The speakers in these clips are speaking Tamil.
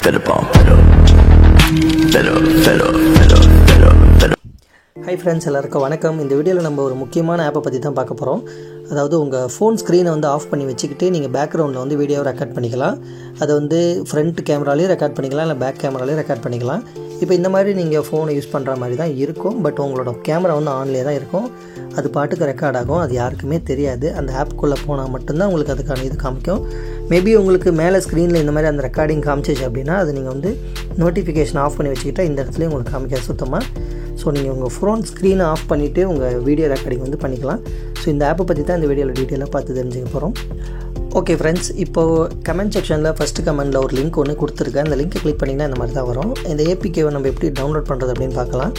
ஹை ஃப்ரெண்ட்ஸ், எல்லாருக்கும் வணக்கம். இந்த வீடியோவில் நம்ம ஒரு முக்கியமான ஆப்பை பற்றி தான் பார்க்க போகிறோம். அதாவது உங்கள் ஃபோன் ஸ்க்ரீனை வந்து ஆஃப் பண்ணி வச்சுக்கிட்டு நீங்கள் பேக்ரவுண்டில் வந்து வீடியோவை ரெக்கார்ட் பண்ணிக்கலாம். அதை வந்து ஃப்ரண்ட் கேமராலேயும் ரெக்கார்ட் பண்ணிக்கலாம், இல்லை பேக் கேமராலேயும் ரெக்கார்ட் பண்ணிக்கலாம். இப்போ இந்த மாதிரி நீங்கள் ஃபோனை யூஸ் பண்ணுற மாதிரி தான் இருக்கும். பட் உங்களோட கேமரா வந்து ஆன்லேயே தான் இருக்கும். அது பாட்டுக்கு ரெக்கார்ட் ஆகும். அது யாருக்குமே தெரியாது. அந்த ஆப்புக்குள்ளே போனால் மட்டும்தான் உங்களுக்கு அதுக்கான இது காமிக்கும். மேபி உங்களுக்கு மேலே ஸ்க்ரீனில் இந்த மாதிரி அந்த ரெக்கார்டிங் காமிச்சிச்சு அப்படின்னா அது நீங்கள் வந்து நோட்டிஃபிகேஷன் ஆஃப் பண்ணி வச்சுக்கிட்டால் இந்த இடத்துலையும் உங்களுக்கு காமிக்காது சுத்தமாக. ஸோ நீங்கள் உங்கள் ஃபோன் ஸ்க்ரீனை ஆஃப் பண்ணிவிட்டு உங்கள் வீடியோ ரெக்கார்டிங் வந்து பண்ணிக்கலாம். ஸோ இந்த ஆப்பை பற்றி தான் இந்த வீடியோவில் டீட்டெயிலாக பார்த்து தெரிஞ்சுக்க போகிறோம். ஓகே ஃப்ரெண்ட்ஸ், இப்போது கமெண்ட் செக்ஷனில் ஃபஸ்ட்டு கமெண்டில் ஒரு லிங்க் ஒன்று கொடுத்துருக்கேன். அந்த லிங்க்கை கிளிக் பண்ணிங்கன்னா இந்த மாதிரி தான் வரும். இந்த ஏபிகேவை நம்ம எப்படி டவுன்லோட் பண்ணுறது அப்படின்னு பார்க்கலாம்.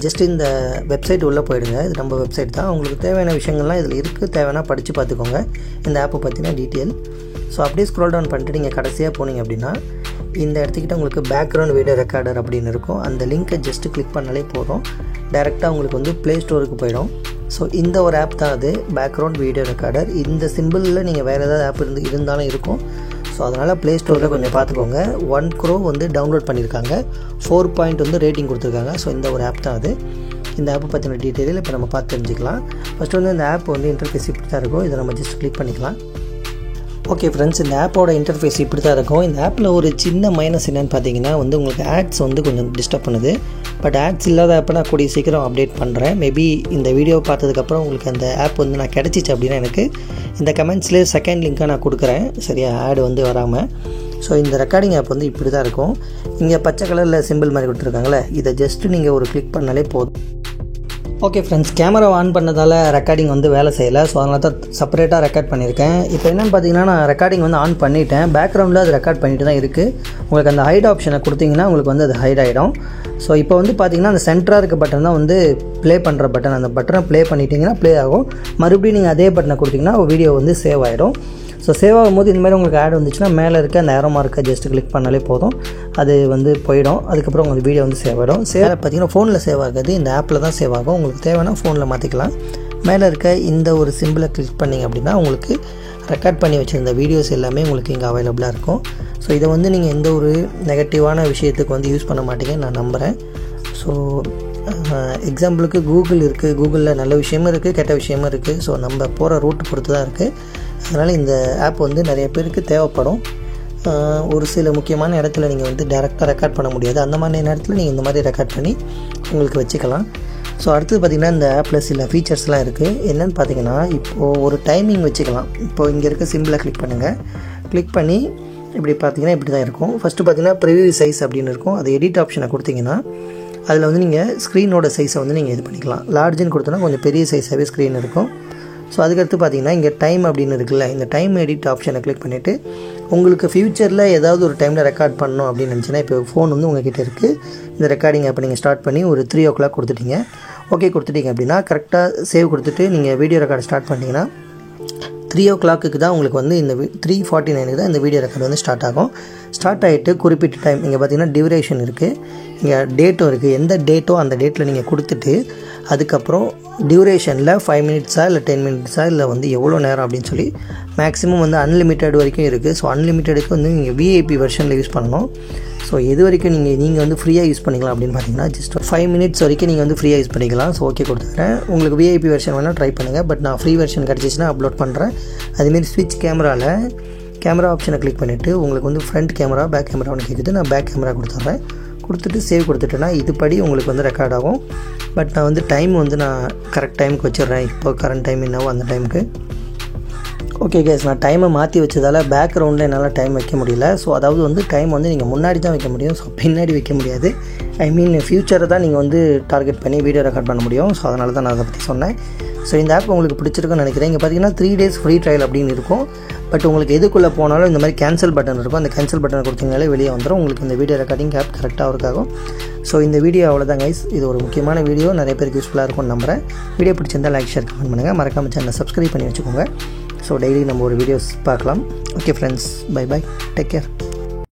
ஜஸ்ட் இந்த வெப்சைட் உள்ளே போயிடுங்க. இது நம்ம வெப்சைட் தான். உங்களுக்கு தேவையான விஷயங்கள்லாம் இதில் இருக்குது. தேவையான படித்து பார்த்துக்கோங்க இந்த ஆப்பை பற்றின டீட்டெயில். ஸோ அப்படியே ஸ்க்ரோல் டவுன் பண்ணிட்டு நீங்கள் கடைசியாக போனீங்க அப்படின்னா இந்த இடத்துக்கிட்ட உங்களுக்கு பேக்ரவுண்ட் வீடியோ ரெக்கார்டர் அப்படின்னு இருக்கும். அந்த லிங்க்கை ஜஸ்ட்டு கிளிக் பண்ணாலே போதும். டைரெக்டாக உங்களுக்கு வந்து ப்ளே ஸ்டோருக்கு போயிடும். ஸோ இந்த ஒரு ஆப் தான் அது, பேக்ரவுண்ட் வீடியோ ரெக்கார்டர். இந்த சிம்பிளில் நீங்கள் வேறு ஏதாவது ஆப் இருந்தாலும் இருக்கும். ஸோ அதனால் ப்ளே ஸ்டோரில் கொஞ்சம் பார்த்துக்கோங்க. 1 crore வந்து டவுன்லோட் பண்ணியிருக்காங்க. 4 வந்து ரேட்டிங் கொடுத்துருக்காங்க. ஸோ இந்த ஒரு ஆப் தான் அது. இந்த ஆப்பை பற்றின டீட்டெயில் இப்போ நம்ம பார்த்து தெரிஞ்சுக்கலாம். ஃபஸ்ட்டு வந்து இந்த ஆப் வந்து இன்டர்ஃபேஸ் இப்படி தான் இருக்கும். இதை நம்ம ஜஸ்ட் கிளிக் பண்ணிக்கலாம். ஓகே ஃப்ரெண்ட்ஸ், இந்த ஆப்போட இன்டர்ஃபேஸ் இப்படி தான் இருக்கும். இந்த ஆப்பில் ஒரு சின்ன மைனஸ் என்னென்னு பார்த்தீங்கன்னா வந்து உங்களுக்கு ஆட்ஸ் வந்து கொஞ்சம் டிஸ்டர்ப் பண்ணுது. பட் ஆட்ஸ் இல்லாத ஆப்பை நான் கூடிய சீக்கிரம் அப்டேட் பண்ணுறேன். மேபி இந்த வீடியோ பார்த்ததுக்கப்புறம் உங்களுக்கு அந்த ஆப் வந்து நான் கிடச்சிச்சு அப்படின்னா எனக்கு இந்த கமெண்ட்ஸ்லேயே செகண்ட் லிங்க்காக நான் கொடுக்குறேன். சரியா, ஆடு வந்து வராமல். ஸோ இந்த ரெக்கார்டிங் ஆப் வந்து இப்படி தான் இருக்கும். இங்கே பச்சை கலரில் சிம்பிள் மாதிரி கொடுத்துருக்காங்களே, இதை ஜஸ்ட்டு நீங்கள் ஒரு கிளிக் பண்ணாலே போதும். ஓகே ஃப்ரெண்ட்ஸ், கேமரா ஆன் பண்ணதால் ரெக்கார்டிங் வந்து வேலை செய்யலை. ஸோ அதனால தான் செப்பரேட்டாக ரெக்கார்ட் பண்ணியிருக்கேன். இப்போ என்னென்னு பார்த்தீங்கன்னா நான் ரெக்கார்டிங் வந்து ஆன் பண்ணிவிட்டேன். பேக்ரவுண்டில் அது ரெக்கார்ட் பண்ணிட்டு தான் இருக்குது. உங்களுக்கு அந்த ஹைட் ஆப்ஷனை கொடுத்தீங்கன்னா உங்களுக்கு வந்து அது ஹைட் ஆகிடும். ஸோ இப்போ வந்து பார்த்தீங்கன்னா அந்த சென்டராக இருக்க பட்டன் தான் வந்து ப்ளே பண்ணுற பட்டன். அந்த பட்டனை ப்ளே பண்ணிட்டீங்கன்னா ப்ளே ஆகும். மறுபடியும் நீங்கள் அதே பட்டனை கொடுத்தீங்கன்னா வீடியோ வந்து சேவ் ஆகிடும். ஸோ சேவ் ஆகும்போது இந்த மாதிரி உங்களுக்கு ஆட் வந்துச்சுன்னா மேலே இருக்க அந்த ஏரோ மார்க்கை ஜஸ்ட் கிளிக் பண்ணாலே போதும். அது வந்து போயிடும். அதுக்கப்புறம் உங்களுக்கு வீடியோ வந்து சேவ் ஆகிடும். சேவ் பார்த்தீங்கன்னா ஃபோனில் சேவ் ஆகாது, இந்த ஆப்பில் தான் சேவ் ஆகும். உங்களுக்கு தேவைன்னா ஃபோனில் மாற்றிக்கலாம். மேலே இருக்க இந்த ஒரு சிம்பிளை கிளிக் பண்ணிங்க அப்படின்னா உங்களுக்கு ரெக்கார்ட் பண்ணி வச்சுருந்த வீடியோஸ் எல்லாமே உங்களுக்கு இங்கே அவைலபிளாக இருக்கும். ஸோ இதை வந்து நீங்கள் எந்த ஒரு நெகட்டிவான விஷயத்துக்கு வந்து யூஸ் பண்ண மாட்டீங்கன்னு நான் நம்புகிறேன். ஸோ எக்ஸாம்பிளுக்கு கூகுள் இருக்குது. கூகுளில் நல்ல விஷயமும் இருக்குது, கெட்ட விஷயமும் இருக்குது. ஸோ நம்ம போகிற ரூட் பொறுத்து தான் இருக்குது. அதனால் இந்த ஆப் வந்து நிறைய பேருக்கு தேவைப்படும். ஒரு சில முக்கியமான இடத்துல நீங்கள் வந்து டேரெக்டாக ரெக்கார்ட் பண்ண முடியாது. அந்த மாதிரி நேரத்தில் நீங்கள் இந்த மாதிரி ரெக்கார்ட் பண்ணி உங்களுக்கு வச்சுக்கலாம். ஸோ அடுத்தது பார்த்திங்கன்னா இந்த ஆப்பில் சில ஃபீச்சர்ஸ்லாம் இருக்குது. என்னென்னு பார்த்தீங்கன்னா இப்போது ஒரு டைமிங் வச்சுக்கலாம். இப்போது இங்கே இருக்க சிம்பிளை கிளிக் பண்ணுங்கள். கிளிக் பண்ணி இப்படி பார்த்தீங்கன்னா இப்படி தான் இருக்கும். ஃபஸ்ட்டு பார்த்தீங்கன்னா ப்ரிவ்யூ சைஸ் அப்படின்னு இருக்கும். அது எடிட் ஆப்ஷனை கொடுத்தீங்கன்னா அதில் வந்து நீங்கள் ஸ்க்ரீனோட சைஸை வந்து நீங்கள் இது பண்ணிக்கலாம். லார்ஜுன்னு கொடுத்தோன்னா கொஞ்சம் பெரிய சைஸாகவே ஸ்க்ரீன் இருக்கும். ஸோ அதுக்கடுத்து பார்த்தீங்கன்னா இங்கே டைம் அப்படின்னு இருக்குல்ல, இந்த டைம் எடிட் ஆப்ஷனை கிளிக் பண்ணிவிட்டு உங்களுக்கு ஃப்யூச்சரில் ஏதாவது ஒரு டைமில் ரெக்கார்ட் பண்ணணும் அப்படின்னு நினச்சின்னா இப்போ ஃபோன் வந்து உங்கள் கிட்டே இருக்குது. இந்த ரெக்கார்டிங் ஆப்பை நீங்கள் ஸ்டார்ட் பண்ணி ஒரு 3 o'clock கொடுத்துட்டீங்க. ஓகே கொடுத்துட்டீங்க அப்படின்னா கரெக்டாக சேவ் கொடுத்துட்டு நீங்கள் வீடியோ ரெக்கார்ட் ஸ்டார்ட் பண்ணிங்கன்னா 3 o'clock தான் உங்களுக்கு வந்து இந்த 3:49 தான் இந்த வீடியோ ரெக்கார்டு வந்து ஸ்டார்ட் ஆகும். ஸ்டார்ட் ஆகிட்டு குறிப்பிட்ட டைம் இங்கே பார்த்தீங்கன்னா டியூரேஷன் இருக்குது, இங்கே டேட்டும் இருக்குது. எந்த டேட்டோ அந்த டேட்டில் நீங்கள் கொடுத்துட்டு அதுக்கப்புறம் டியூரேஷனில் 5 minutes இல்லை 10 minutes இல்லை வந்து எவ்வளோ நேரம் அப்படின்னு சொல்லி மேக்ஸிமம் வந்து அன்லிமிட்டட் வரைக்கும் இருக்குது. ஸோ அன்லிமிட்டடுக்கு வந்து நீங்கள் விஐபி வெர்ஷனில் யூஸ் பண்ணணும். ஸோ எது வரைக்கும் நீங்கள் வந்து ஃப்ரீயாக யூஸ் பண்ணிக்கலாம் அப்படின்னு பார்த்தீங்கன்னா ஜஸ்ட் 5 minutes வரைக்கும் நீங்கள் வந்து ஃப்ரீயாக யூஸ் பண்ணிக்கலாம். ஸோ ஓகே கொடுத்துக்கிறேன். உங்களுக்கு விஐபி வெர்ஷன் வேணால் ட்ரை பண்ணுங்கள். பட் நான் ஃப்ரீ வெர்ஷன் கிடச்சிச்சின்னா அப்லோட் பண்ணுறேன். அதுமாரி ஸ்விட்ச் கேமராவில் கேமரா ஆப்ஷனை கிளிக் பண்ணிவிட்டு உங்களுக்கு வந்து ஃப்ரண்ட் கேமரா பேக் கேமரான்னு கேட்குது. நான் பேக் கேமரா கொடுத்துட்றேன். கொடுத்துட்டு சேவ் கொடுத்துட்டேன்னா இதுபடி உங்களுக்கு வந்து ரெக்கார்ட் ஆகும். பட் நான் வந்து டைம் வந்து நான் கரெக்ட் டைமுக்கு வச்சிடுறேன். இப்போ கரண்ட் டைம் என்னவோ அந்த டைமுக்கு. ஓகே கேஸ், நான் டைமை மாற்றி வச்சதால் பேக்ரவுண்டில் என்னால் டைம் வைக்க முடியல. ஸோ அதாவது வந்து டைம் வந்து நீங்கள் முன்னாடி தான் வைக்க முடியும். ஸோ பின்னாடி வைக்க முடியாது. ஐ மீன் ஃப்யூச்சரை தான் நீங்கள் வந்து டார்கெட் பண்ணி வீடியோ ரெக்கார்ட் பண்ண முடியும். ஸோ அதனால தான் நான் அதை பற்றி சொன்னேன். ஸோ இந்த ஆப் உங்களுக்கு பிடிச்சிருக்குன்னு நினைக்கிறேன். இங்கே பார்த்தீங்கன்னா 3 days ஃப்ரீ ட்ரையல் அப்படின்னு இருக்கும். பட் உங்களுக்கு எதுக்குள்ளே போனாலும் இந்த மாதிரி கேன்சல் பட்டன் இருக்கும். அந்த கேன்சல் பட்டனை கொடுத்தீங்கனாலே வெளியே வந்துடும். உங்களுக்கு இந்த வீடியோ ரெக்கார்டிங் ஆப் கரெக்டாக ஒர்க் ஆகும். ஸோ இந்த வீடியோ அவ்வளோதான் கைஸ். இது ஒரு முக்கியமான வீடியோ, நிறைய பேருக்கு யூஸ்ஃபுல்லாக இருக்கும்னு நம்புகிறேன். வீடியோ பிடிச்சிருந்தால் லைக், ஷேர், கமெண்ட் பண்ணுங்கள். மறக்காம சேனலை சப்ஸ்கிரைப் பண்ணி வச்சுக்கோங்க. ஸோ டெய்லி நம்ம ஒரு வீடியோஸ் பார்க்கலாம். Okay friends, bye bye, take care.